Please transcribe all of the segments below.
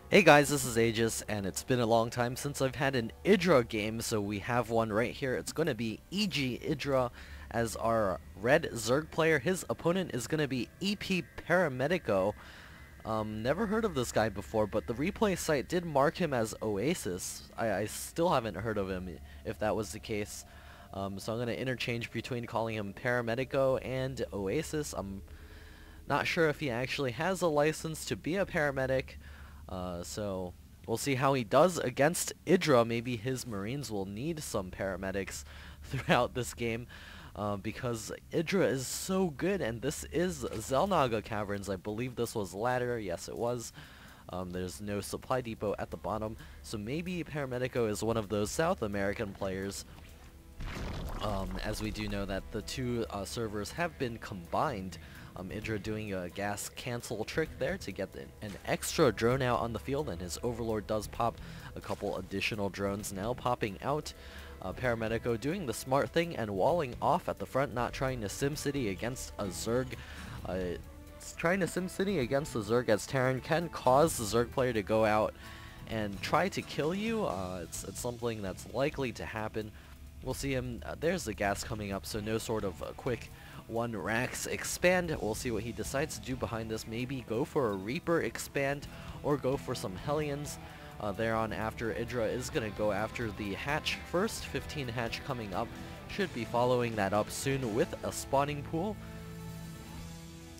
Hey guys, this is Aegis, and it's been a long time since I've had an EGIdrA game, so we have one right here. It's going to be EGIdrA as our red Zerg player. His opponent is going to be ePParamedico. Never heard of this guy before, but the replay site did mark him as Oasis. I still haven't heard of him, if that was the case. So I'm going to interchange between calling him Paramedico and Oasis. I'm not sure if he actually has a license to be a paramedic. So we'll see how he does against EGIdrA. Maybe his Marines will need some paramedics throughout this game because EGIdrA is so good, and this is Xel'Naga Caverns. I believe this was ladder. Yes, it was. There's no supply depot at the bottom, so maybe Paramedico is one of those South American players. As we do know that the two servers have been combined. EGIdrA doing a gas cancel trick there to get an extra drone out on the field, and his Overlord does pop a couple additional drones now popping out. Paramedico doing the smart thing and walling off at the front, not trying to SimCity against a Zerg. Trying to SimCity against the Zerg as Terran can cause the Zerg player to go out and try to kill you. It's something that's likely to happen. We'll see him, there's the gas coming up, so no sort of quick one Rax expand. We'll see what he decides to do behind this. Maybe go for a Reaper expand or go for some Hellions. Thereon after EGIdrA is going to go after the hatch first. 15 hatch coming up. Should be following that up soon with a spawning pool.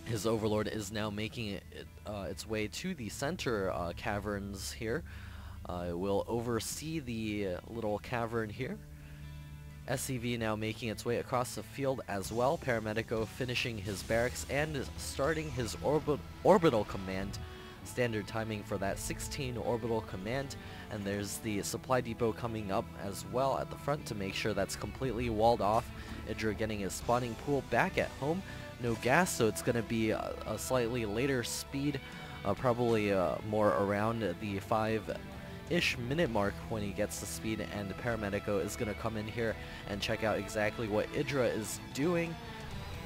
His Overlord is now making its way to the center caverns here. It will oversee the little cavern here. SCV now making its way across the field as well. Paramedico finishing his barracks and starting his orbital command. Standard timing for that 16 orbital command. And there's the supply depot coming up as well at the front to make sure that's completely walled off. EGIdrA getting his spawning pool back at home. No gas, so it's going to be a slightly later speed. Probably more around the 5-ish minute mark when he gets the speed, and Paramedico is going to come in here and check out exactly what EGIdrA is doing.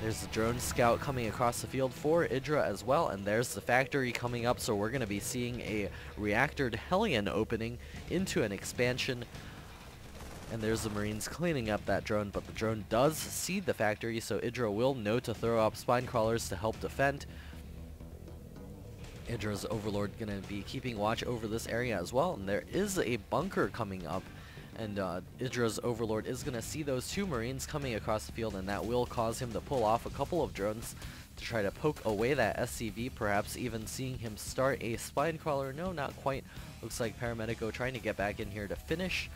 There's the drone scout coming across the field for EGIdrA as well, and there's the factory coming up, so we're going to be seeing a reactored Hellion opening into an expansion. And there's the Marines cleaning up that drone, but the drone does see the factory, so EGIdrA will know to throw up spine crawlers to help defend. EGIdRA's Overlord going to be keeping watch over this area as well, and there is a bunker coming up, and EGIdRA's Overlord is going to see those two Marines coming across the field, and that will cause him to pull off a couple of drones to try to poke away that SCV, perhaps even seeing him start a spine crawler. No, not quite. Looks like Paramedico trying to get back in here to finish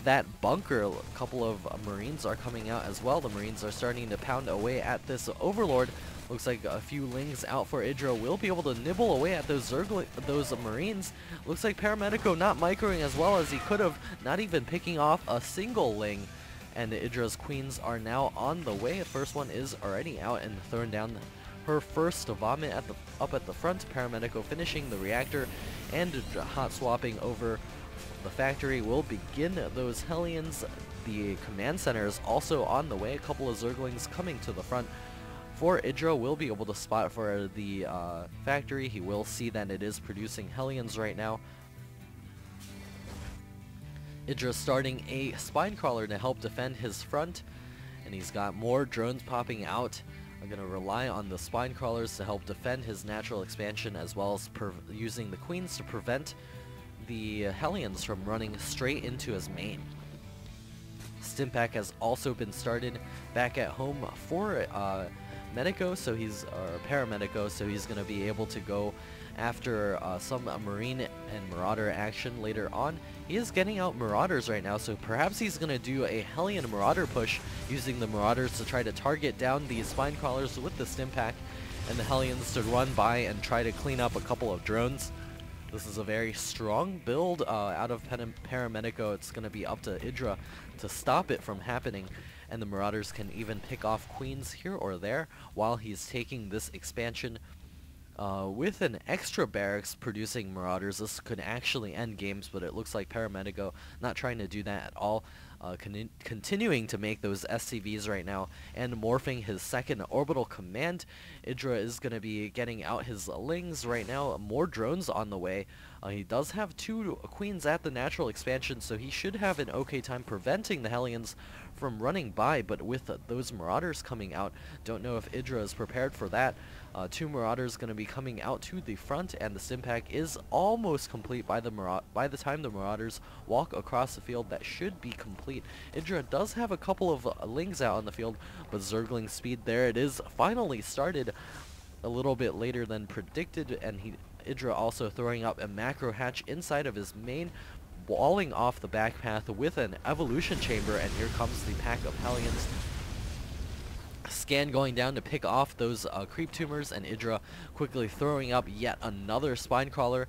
that bunker. A couple of Marines are coming out as well. The Marines are starting to pound away at this Overlord. Looks like a few Lings out for EGIdrA will be able to nibble away at those Marines. Looks like Paramedico not microing as well as he could have, not even picking off a single Ling. And EGIdRA's Queens are now on the way. The first one is already out and throwing down her first vomit up at the front. Paramedico finishing the reactor and hot swapping over the factory will begin those Hellions. The command center is also on the way. A couple of Zerglings coming to the front. For EGIdrA will be able to spot for the factory. He will see that it is producing Hellions right now. EGIdRA starting a spine crawler to help defend his front, and he's got more drones popping out. I'm going to rely on the spine crawlers to help defend his natural expansion, as well as using the Queens to prevent the Hellions from running straight into his main. Stimpack has also been started back at home for Medico, so Paramedico, so he's going to be able to go after some Marine and Marauder action later on. He is getting out Marauders right now, so perhaps he's going to do a Hellion Marauder push using the Marauders to try to target down the spine crawlers with the Stimpack, and the Hellions to run by and try to clean up a couple of drones. This is a very strong build out of Paramedico. It's going to be up to EGIdrA to stop it from happening, and the Marauders can even pick off Queens here or there while he's taking this expansion. With an extra barracks producing Marauders, this could actually end games, but it looks like Paramedico not trying to do that at all. continuing to make those SCVs right now and morphing his second orbital command. EGIdrA is going to be getting out his lings right now. More drones on the way. He does have 2 queens at the natural expansion, so he should have an okay time preventing the Hellions from running by, but with those Marauders coming out, don't know if EGIdrA is prepared for that. 2 Marauders going to be coming out to the front, and the Stim Pack is almost complete by the time the Marauders walk across the field. That should be complete. EGIdrA does have a couple of lings out on the field, but Zergling speed, there it is, finally started a little bit later than predicted, and EGIdrA also throwing up a macro hatch inside of his main, walling off the back path with an evolution chamber, and here comes the pack of Hellions. Scan going down to pick off those creep tumors, and EGIdrA quickly throwing up yet another spine crawler.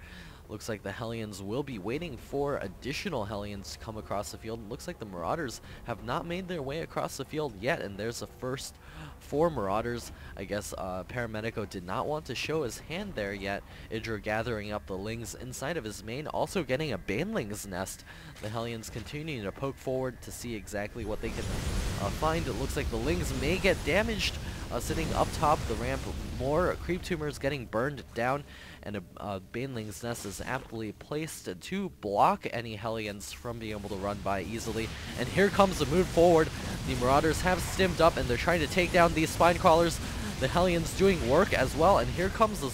Looks like the Hellions will be waiting for additional Hellions to come across the field. Looks like the Marauders have not made their way across the field yet, and there's the first 4 Marauders. I guess Paramedico did not want to show his hand there yet. EGIdrA gathering up the lings inside of his main, also getting a Baneling's nest. The Hellions continuing to poke forward to see exactly what they can find. It looks like the lings may get damaged. Sitting up top the ramp, more creep tumors getting burned down, and a Baneling's nest is aptly placed to block any Hellions from being able to run by easily. And here comes the move forward. The Marauders have stimmed up, and they're trying to take down these spine crawlers. The Hellions doing work as well, and here comes the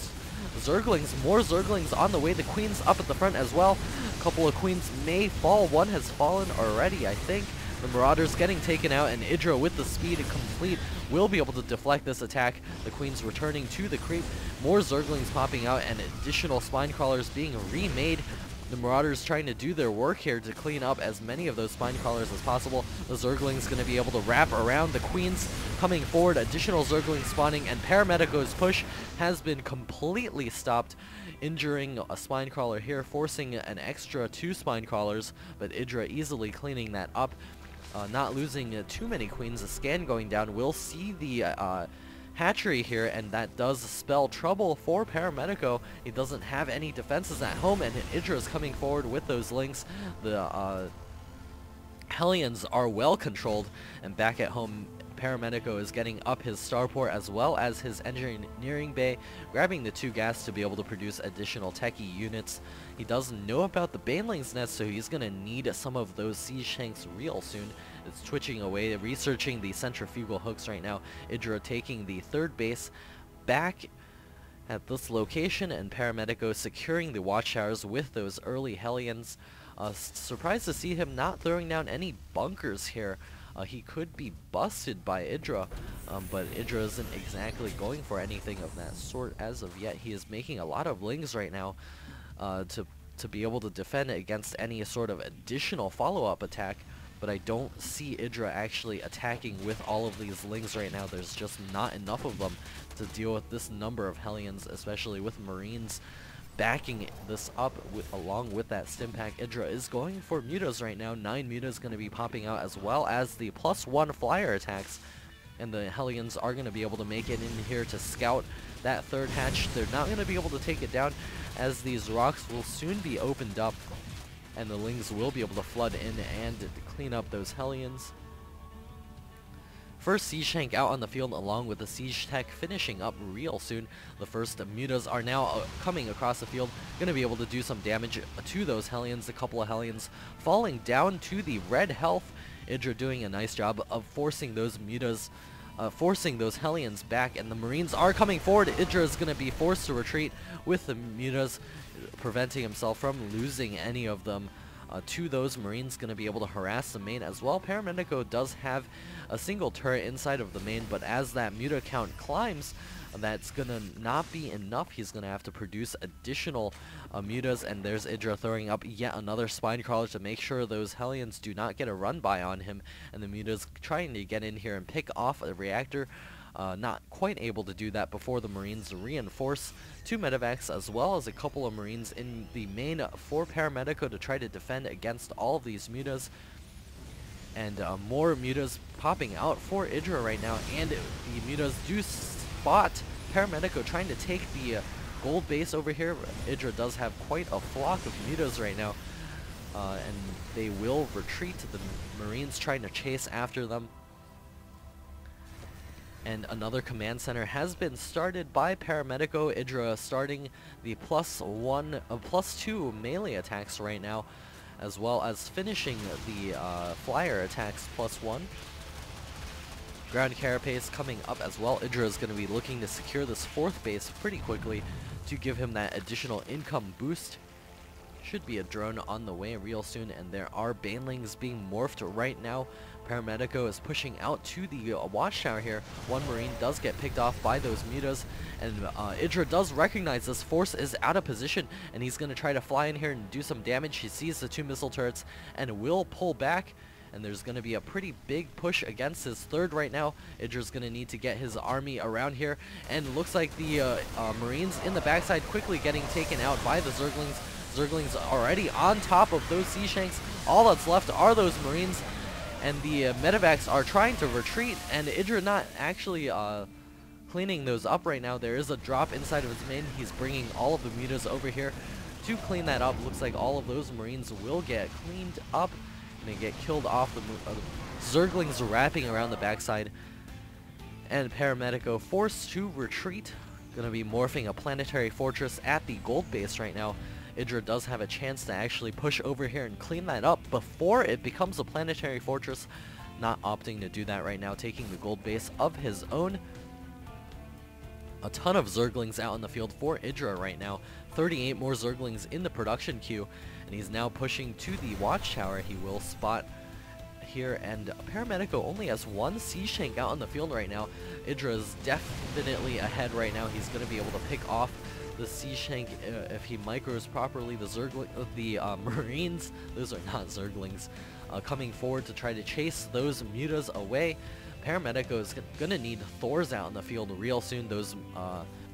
Zerglings. More Zerglings on the way. The Queens up at the front as well. A couple of Queens may fall. One has fallen already, I think. The Marauders getting taken out, and EGIdrA with the speed complete will be able to deflect this attack. The Queens returning to the creep. More Zerglings popping out, and additional spine crawlers being remade. The Marauders trying to do their work here to clean up as many of those spine crawlers as possible. The Zerglings going to be able to wrap around the Queens coming forward. Additional Zerglings spawning, and Paramedico's push has been completely stopped, injuring a spine crawler here, forcing an extra 2 spine crawlers, but EGIdrA easily cleaning that up. Not losing too many Queens. The scan going down will see the hatchery here, and that does spell trouble for Paramedico. He doesn't have any defenses at home, and EGIdrA is coming forward with those links. The Hellions are well controlled, and back at home, Paramedico is getting up his starport as well as his engineering bay, grabbing the 2 gas to be able to produce additional techie units. He doesn't know about the Baneling's nest, so he's going to need some of those siege tanks real soon. It's twitching away, researching the centrifugal hooks right now. EGIdrA taking the 3rd base back at this location, and Paramedico securing the watchtowers with those early Hellions. Surprised to see him not throwing down any bunkers here. He could be busted by EGIdrA, but EGIdrA isn't exactly going for anything of that sort as of yet. He is making a lot of lings right now to be able to defend against any sort of additional follow-up attack, but I don't see EGIdrA actually attacking with all of these lings right now. There's just not enough of them to deal with this number of Hellions, especially with Marines backing this up along with that Stim Pack. EGIdrA is going for mutas right now. 9 mutas going to be popping out, as well as the +1 flyer attacks, and the Hellions are going to be able to make it in here to scout that 3rd hatch. They're not going to be able to take it down, as these rocks will soon be opened up, and the lings will be able to flood in and clean up those Hellions. First siege tank out on the field, along with the siege tech finishing up real soon. The first mutas are now coming across the field, going to be able to do some damage to those Hellions. A couple of Hellions falling down to the red health. EGIdrA doing a nice job of forcing those mutas, forcing those Hellions back, and the Marines are coming forward. EGIdrA is going to be forced to retreat with the mutas, preventing himself from losing any of them. To those Marines going to be able to harass the main as well. Paramedico does have a single turret inside of the main, but as that muta count climbs, that's going to not be enough. He's going to have to produce additional mutas, and there's EGIdrA throwing up yet another spine crawler to make sure those Hellions do not get a run by on him, and the mutas trying to get in here and pick off a reactor. Not quite able to do that before the Marines reinforce 2 medevacs, as well as a couple of Marines in the main for Paramedico to try to defend against all of these mutas. And more mutas popping out for EGIdrA right now, and the mutas do spot Paramedico trying to take the gold base over here. EGIdrA does have quite a flock of mutas right now. and they will retreat. The Marines trying to chase after them. And another command center has been started by Paramedico. EGIdrA starting the +2 melee attacks right now, as well as finishing the flyer attacks +1. Ground carapace coming up as well. EGIdrA is going to be looking to secure this 4th base pretty quickly to give him that additional income boost. Should be a drone on the way real soon, and there are banelings being morphed right now. Paramedico is pushing out to the watchtower here. One Marine does get picked off by those mutas, and EGIdrA does recognize this force is out of position, and he's going to try to fly in here and do some damage. He sees the 2 missile turrets and will pull back, and there's going to be a pretty big push against his 3rd right now. EGIdRA's going to need to get his army around here, and looks like the Marines in the backside quickly getting taken out by the Zerglings. Zerglings already on top of those Sea Shanks. All that's left are those Marines, and the medevacs are trying to retreat, and EGIdRA not actually cleaning those up right now. There is a drop inside of his main. He's bringing all of the mutas over here to clean that up. Looks like all of those Marines will get cleaned up and they get killed off. The Zerglings wrapping around the backside, and Paramedico forced to retreat. Gonna be morphing a planetary fortress at the gold base right now. EGIdRA does have a chance to actually push over here and clean that up before it becomes a planetary fortress. Not opting to do that right now, taking the gold base of his own. A ton of Zerglings out in the field for EGIdRA right now. 38 more Zerglings in the production queue, and he's now pushing to the watchtower. He will spot here, and Paramedico only has 1 Sea Shank out in the field right now. EGIdRA is definitely ahead right now. He's going to be able to pick off the Sea Shank if he micros properly. The Marines, those are not Zerglings, coming forward to try to chase those mutas away. Paramedico is going to need Thors out in the field real soon. Those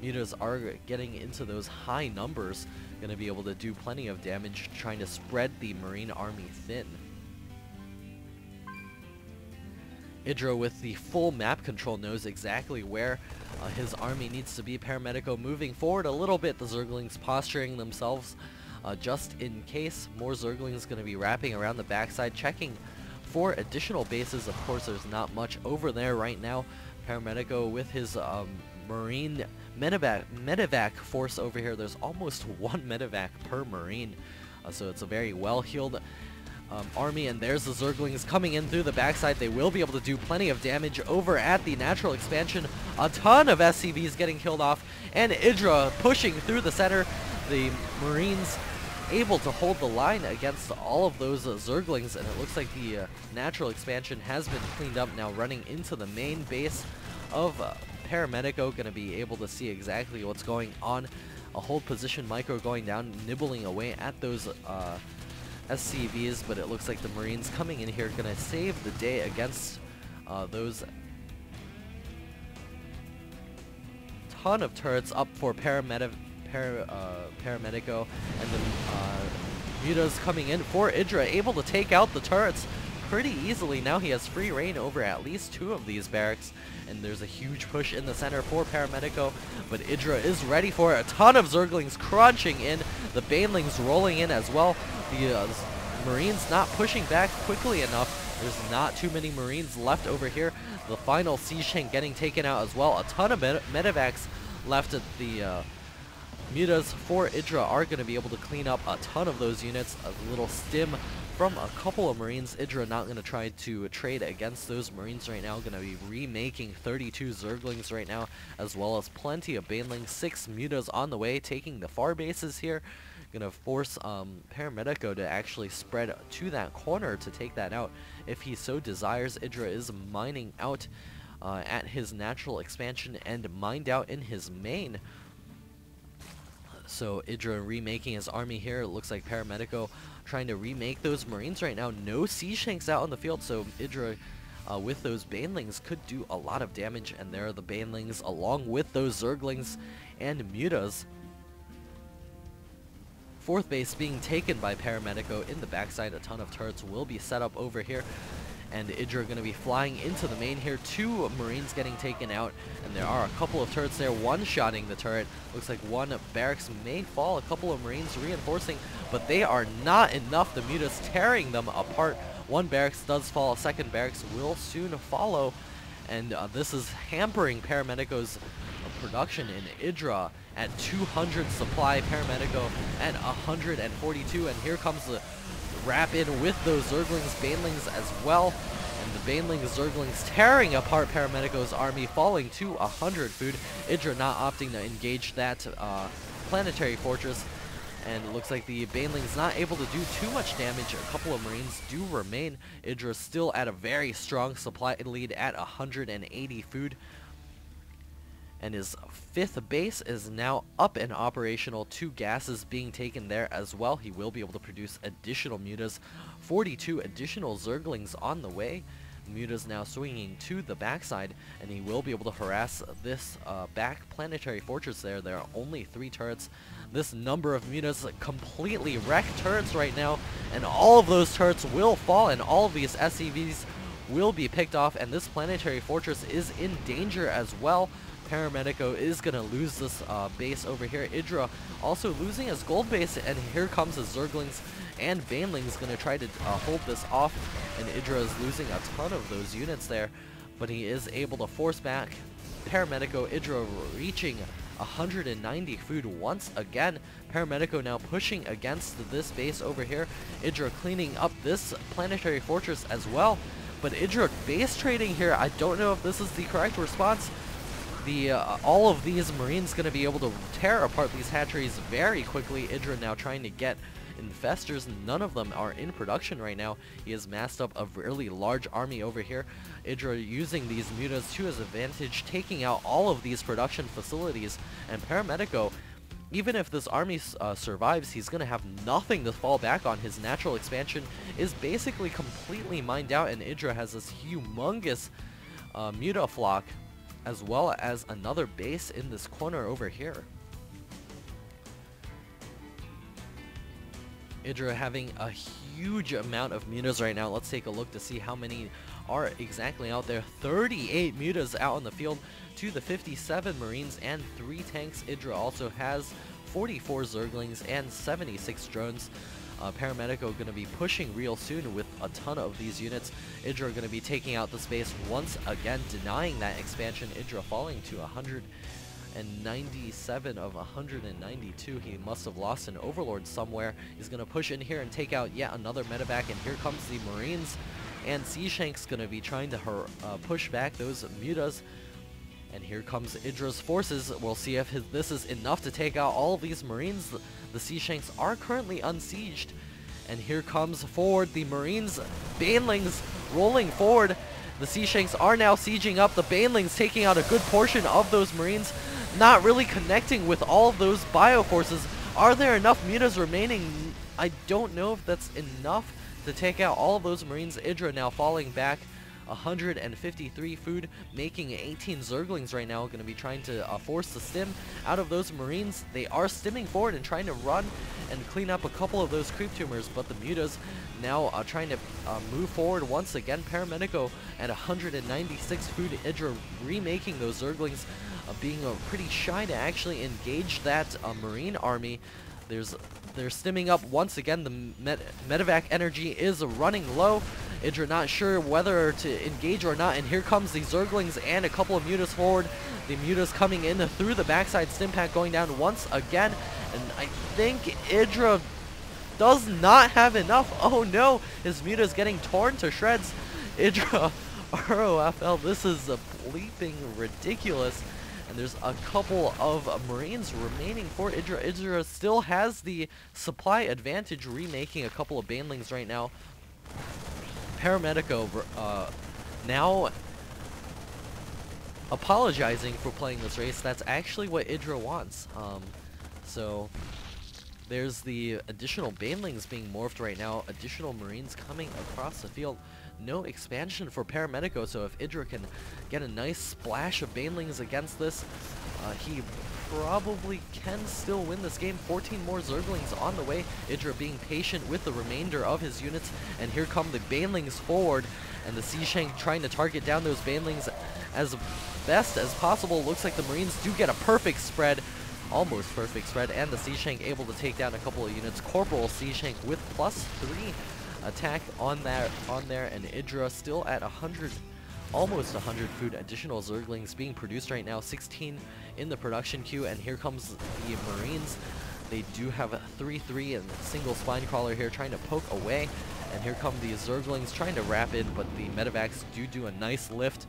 mutas are getting into those high numbers, going to be able to do plenty of damage trying to spread the Marine army thin. EGIdRA with the full map control knows exactly where his army needs to be. Paramedico moving forward a little bit. The Zerglings posturing themselves just in case. More Zerglings going to be wrapping around the backside, checking for additional bases. Of course, there's not much over there right now. Paramedico with his Marine medevac force over here. There's almost 1 medevac per Marine, so it's a very well-heeled army, and there's the Zerglings coming in through the backside. They will be able to do plenty of damage over at the natural expansion. A ton of SCVs getting killed off, and EGIdRA pushing through the center. The Marines able to hold the line against all of those Zerglings, and it looks like the natural expansion has been cleaned up now, running into the main base of Paramedico. Going to be able to see exactly what's going on. A hold position micro going down, nibbling away at those SCVs, but it looks like the Marines coming in here going to save the day against those. Ton of turrets up for Paramedico, and the mutas coming in for EGIdRA, able to take out the turrets pretty easily. Now he has free reign over at least 2 of these barracks, and there's a huge push in the center for Paramedico, but EGIdRA is ready for it. A ton of Zerglings crunching in, the banelings rolling in as well. The Marines not pushing back quickly enough. There's not too many Marines left over here. The final Sea Shank getting taken out as well. A ton of medevacs left at the mutas for EGIdRA are going to be able to clean up a ton of those units. A little stim from a couple of Marines. EGIdRA not going to try to trade against those Marines right now. Going to be remaking 32 Zerglings right now, as well as plenty of banelings. 6 mutas on the way, taking the far bases here. Going to force Paramedico to actually spread to that corner to take that out if he so desires. EGIdRA is mining out at his natural expansion and mined out in his main. So EGIdRA remaking his army here. It looks like Paramedico trying to remake those Marines right now. No Sea Shanks out on the field, so EGIdRA with those banelings could do a lot of damage, and there are the banelings along with those Zerglings and mutas. 4th base being taken by Paramedico in the backside. A ton of turrets will be set up over here, and EGIdRA going to be flying into the main here. 2 Marines getting taken out, and there are a couple of turrets there one-shotting the turret. Looks like 1 barracks may fall. A couple of Marines reinforcing, but they are not enough. The Mutas tearing them apart. One barracks does fall, a second barracks will soon follow, and this is hampering Paramedico's production in EGIdrA at 200 supply, Paramedico at 142, and here comes the wrap in with those Zerglings, Banelings as well. And the Banelings, Zerglings tearing apart Paramedico's army, falling to 100 food. EGIdrA not opting to engage that planetary fortress. And it looks like the Banelings not able to do too much damage. A couple of Marines do remain. EGIdrA still at a very strong supply lead at 180 food. And his 5th base is now up and operational. 2 gases being taken there as well. He will be able to produce additional mutas. 42 additional Zerglings on the way. Mutas now swinging to the backside, and he will be able to harass this back planetary fortress there. There are only 3 turrets. This number of mutas completely wreck turrets right now, and all of those turrets will fall, and all of these SCVs will be picked off, and this planetary fortress is in danger as well. Paramedico is going to lose this base over here. EGIdrA also losing his gold base, and here comes his Zerglings and Banelings going to try to hold this off, and EGIdrA is losing a ton of those units there, but he is able to force back Paramedico. EGIdrA reaching 190 food once again. Paramedico now pushing against this base over here. EGIdrA cleaning up this planetary fortress as well, but EGIdrA base trading here. I don't know if this is the correct response. All of these Marines going to be able to tear apart these hatcheries very quickly. EGIdrA now trying to get infestors. None of them are in production right now. He has massed up a really large army over here. EGIdrA using these mutas to his advantage, taking out all of these production facilities. And Paramedico, even if this army survives, he's going to have nothing to fall back on. His natural expansion is basically completely mined out, and EGIdrA has this humongous muta flock, as well as another base in this corner over here. EGIdrA having a huge amount of mutas right now. Let's take a look to see how many are exactly out there. 38 mutas out on the field to the 57 Marines and 3 tanks. EGIdrA also has 44 Zerglings and 76 drones. Paramedico going to be pushing real soon with a ton of these units. EGIdrA going to be taking out the space once again, denying that expansion. EGIdrA falling to 197 of 192. He must have lost an overlord somewhere. He's going to push in here and take out yet another medevac, and here comes the Marines. And Seashank's going to be trying to push back those mutas. And here comes EGIdRA's forces. We'll see if this is enough to take out all of these Marines. The Seashanks are currently unsieged. And here comes forward the Marines. Banelings rolling forward. The Seashanks are now sieging up. The Banelings taking out a good portion of those Marines. Not really connecting with all of those bioforces. Are there enough mutas remaining? I don't know if that's enough to take out all of those Marines. EGIdRA now falling back 153 food, making 18 Zerglings right now. Going to be trying to force the stim out of those Marines. They are stimming forward and trying to run and clean up a couple of those creep tumors, but the mutas now trying to move forward once again. Paramedico at 196 food. EGIdRA remaking those Zerglings, being pretty shy to actually engage that Marine army. They're stimming up once again. The medevac energy is running low. EGIdRA not sure whether to engage or not, and here comes the Zerglings and a couple of mutas forward. The mutas coming in through the backside, stim pack going down once again, and I think EGIdRA does not have enough. Oh no, his mutas getting torn to shreds. EGIdRA ROFL, this is bleeping ridiculous. And there's a couple of Marines remaining for EGIdRA. EGIdRA still has the supply advantage, remaking a couple of Banelings right now. Paramedico now apologizing for playing this race. That's actually what EGIdRA wants. So there's the additional Banelings being morphed right now. Additional Marines coming across the field. No expansion for Paramedico, so if EGIdRA can get a nice splash of Banelings against this, he probably can still win this game. 14 more Zerglings on the way. EGIdRA being patient with the remainder of his units, and here come the Banelings forward, and the Seashank trying to target down those Banelings as best as possible. Looks like the Marines do get a perfect spread. almost perfect spread, and the Sea Shank able to take down a couple of units. Corporal Sea Shank with +3 attack on there, and EGIdrA still at 100, almost 100 food. Additional Zerglings being produced right now, 16 in the production queue, and here comes the Marines. They do have a 3-3 and single spine crawler here trying to poke away, and here come the Zerglings trying to wrap in, but the medevacs do a nice lift.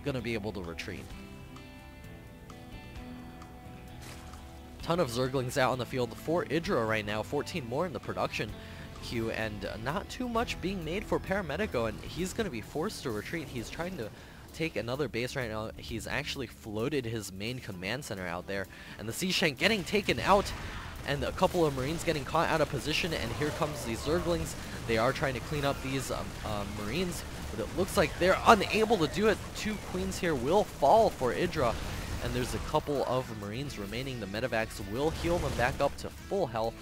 Gonna be able to retreat. Ton of Zerglings out on the field for EGIdrA right now, 14 more in the production queue, and not too much being made for Paramedico, and he's going to be forced to retreat. He's trying to take another base right now. He's actually floated his main command center out there, and the Sea Shank getting taken out, and a couple of Marines getting caught out of position, and here comes the Zerglings. They are trying to clean up these Marines, but it looks like they're unable to do it. 2 Queens here will fall for EGIdrA, and there's a couple of Marines remaining. The medevacs will heal them back up to full health,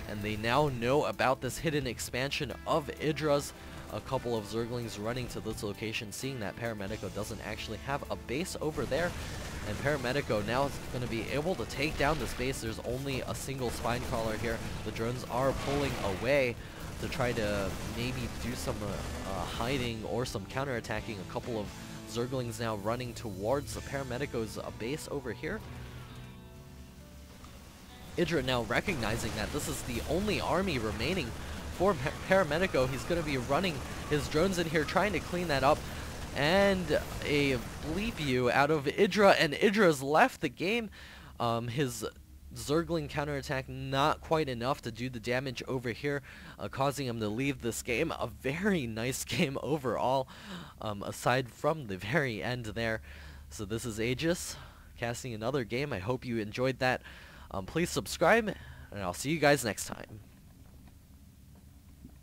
and they now know about this hidden expansion of EGIdRA's. A couple of Zerglings running to this location, seeing that Paramedico doesn't actually have a base over there, and Paramedico now is going to be able to take down this base. There's only a single spine crawler here. The drones are pulling away to try to maybe do some hiding or some counterattacking. A couple of Zerglings now running towards the Paramedico's base over here. EGIdrA now recognizing that this is the only army remaining for Paramedico. He's going to be running his drones in here trying to clean that up, and a bleep you out of EGIdrA, and EGIdRA's left the game. His Zergling counterattack not quite enough to do the damage over here, causing him to leave this game. A very nice game overall, aside from the very end there. So this is Aegis casting another game. I hope you enjoyed that. Please subscribe, and I'll see you guys next time.